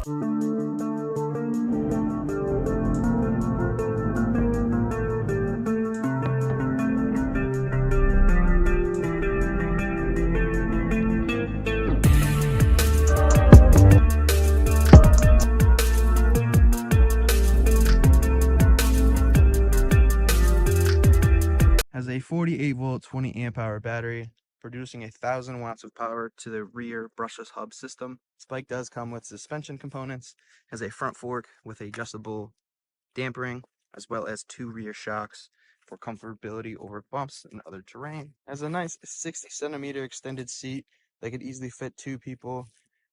Has a 48 volt 20 amp hour battery, producing 1,000 watts of power to the rear brushless hub system. This bike does come with suspension components, has a front fork with adjustable dampering, as well as 2 rear shocks for comfortability over bumps and other terrain. Has a nice 60 centimeter extended seat that could easily fit 2 people,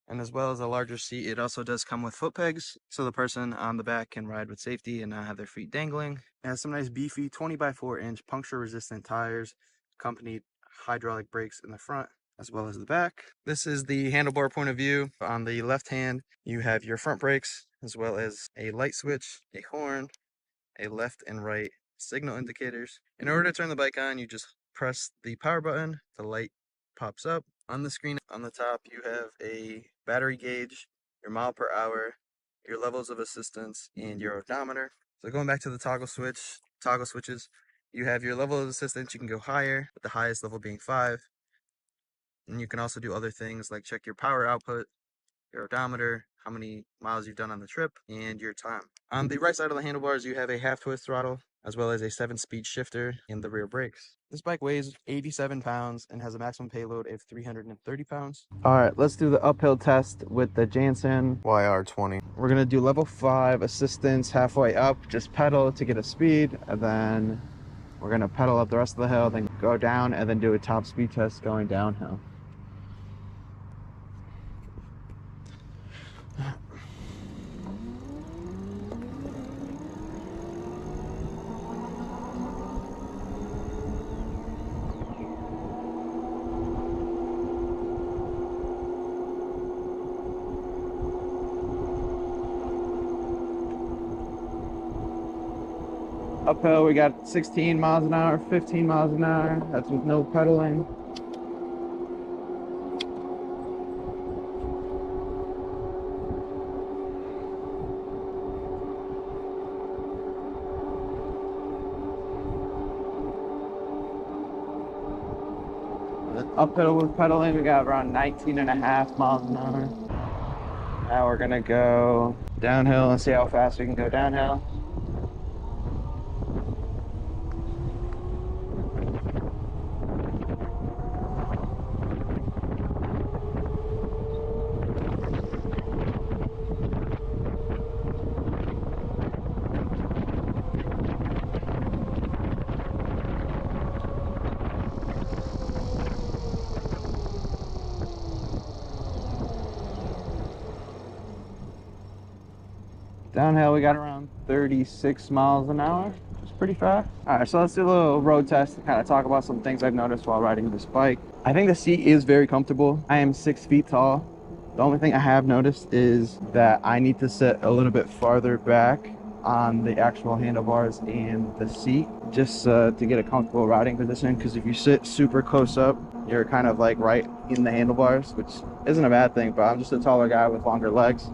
and as well as a larger seat, it also does come with foot pegs, so the person on the back can ride with safety and not have their feet dangling. It has some nice beefy 20 by 4 inch puncture resistant tires, accompanied hydraulic brakes in the front as well as the back. This is the handlebar point of view. On the left hand, you have your front brakes, as well as a light switch, a horn, a left and right signal indicators. In order to turn the bike on, you just press the power button, the light pops up. On the screen on the top, you have a battery gauge, your mile per hour, your levels of assistance, and your odometer. So going back to the toggle switches, you have your level of assistance. You can go higher, with the highest level being 5. And you can also do other things like check your power output, your odometer, how many miles you've done on the trip, and your time. On the right side of the handlebars, you have a half twist throttle, as well as a 7-speed shifter and the rear brakes. This bike weighs 87 pounds and has a maximum payload of 330 pounds. All right, let's do the uphill test with the Jasion YR20. We're gonna do level 5 assistance halfway up, just pedal to get a speed, and then we're gonna pedal up the rest of the hill, then go down, and then do a top speed test going downhill. Uphill, we got 16 miles an hour, 15 miles an hour. That's with no pedaling. Uphill with pedaling, we got around 19.5 miles an hour. Now we're gonna go downhill and see how fast we can go downhill. Downhill, we got around 36 miles an hour, which is pretty fast. All right, so let's do a little road test and kind of talk about some things I've noticed while riding this bike. I think the seat is very comfortable. I am 6 feet tall. The only thing I have noticed is that I need to sit a little bit farther back on the actual handlebars and the seat just to get a comfortable riding position, because if you sit super close up, you're kind of like right in the handlebars, which isn't a bad thing, but I'm just a taller guy with longer legs.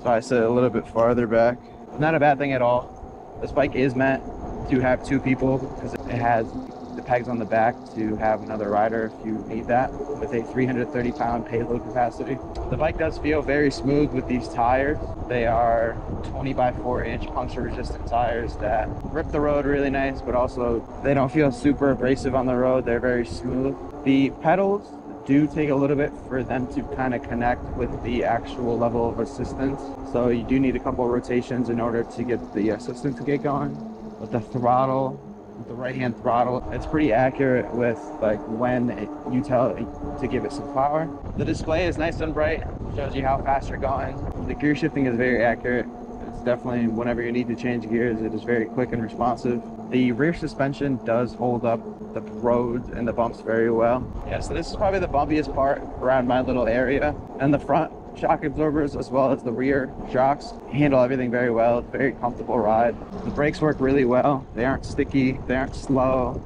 So I sit a little bit farther back. Not a bad thing at all. This bike is meant to have 2 people because it has the pegs on the back to have another rider if you need that, with a 330 pound payload capacity. The bike does feel very smooth with these tires. They are 20 by 4 inch puncture resistant tires that grip the road really nice, but also they don't feel super abrasive on the road. They're very smooth. The pedals do take a little bit for them to kind of connect with the actual level of assistance, so you do need a couple of rotations in order to get the assistance to get going. With the throttle, with the right hand throttle, it's pretty accurate with like when you tell it to give it some power. The display is nice and bright, shows you how fast you're going. The gear shifting is very accurate. It's definitely, whenever you need to change gears, it is very quick and responsive. The rear suspension does hold up the roads and the bumps very well. Yeah, so this is probably the bumpiest part around my little area. And the front shock absorbers as well as the rear shocks handle everything very well. It's a very comfortable ride. The brakes work really well. They aren't sticky, they aren't slow.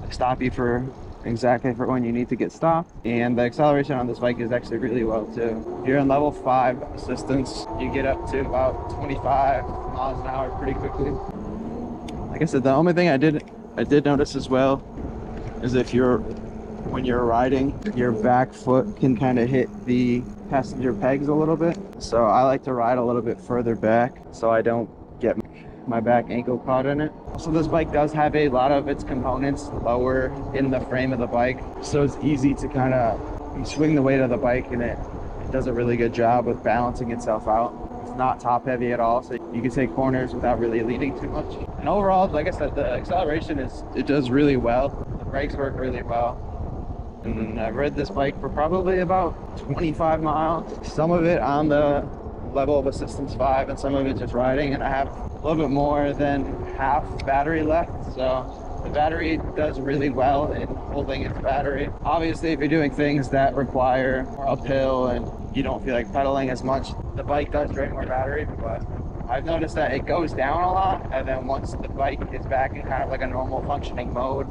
They stop you for exactly for when you need to get stopped. And the acceleration on this bike is actually really low too. If you're in level 5 assistance, you get up to about 25 miles an hour pretty quickly. Like I said, the only thing I did notice as well is when you're riding, your back foot can kind of hit the passenger pegs a little bit. So I like to ride a little bit further back so I don't get my back ankle caught in it. Also, this bike does have a lot of its components lower in the frame of the bike, so it's easy to kind of swing the weight of the bike, and it does a really good job with balancing itself out. It's not top heavy at all, so you can take corners without really leaning too much. And overall, like I said, the acceleration it does really well. The brakes work really well. And I've ridden this bike for probably about 25 miles. Some of it on the level of assistance 5 and some of it just riding, and I have a little bit more than half battery left, so the battery does really well in holding its battery. Obviously, if you're doing things that require more uphill and you don't feel like pedaling as much, the bike does drain more battery, but I've noticed that it goes down a lot, and then once the bike is back in kind of like a normal functioning mode,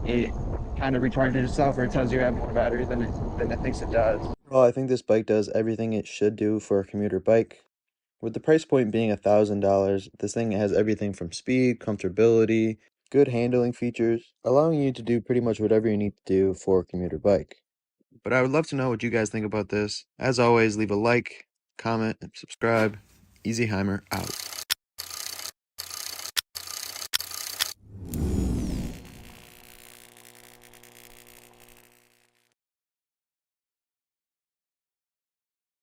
it kind of recharges itself, or it tells you have more battery than it thinks it does. Well, I think this bike does everything it should do for a commuter bike. With the price point being $1,000, this thing has everything from speed, comfortability, good handling features, allowing you to do pretty much whatever you need to do for a commuter bike. But I would love to know what you guys think about this. As always, leave a like, comment, and subscribe. Easyheimer out.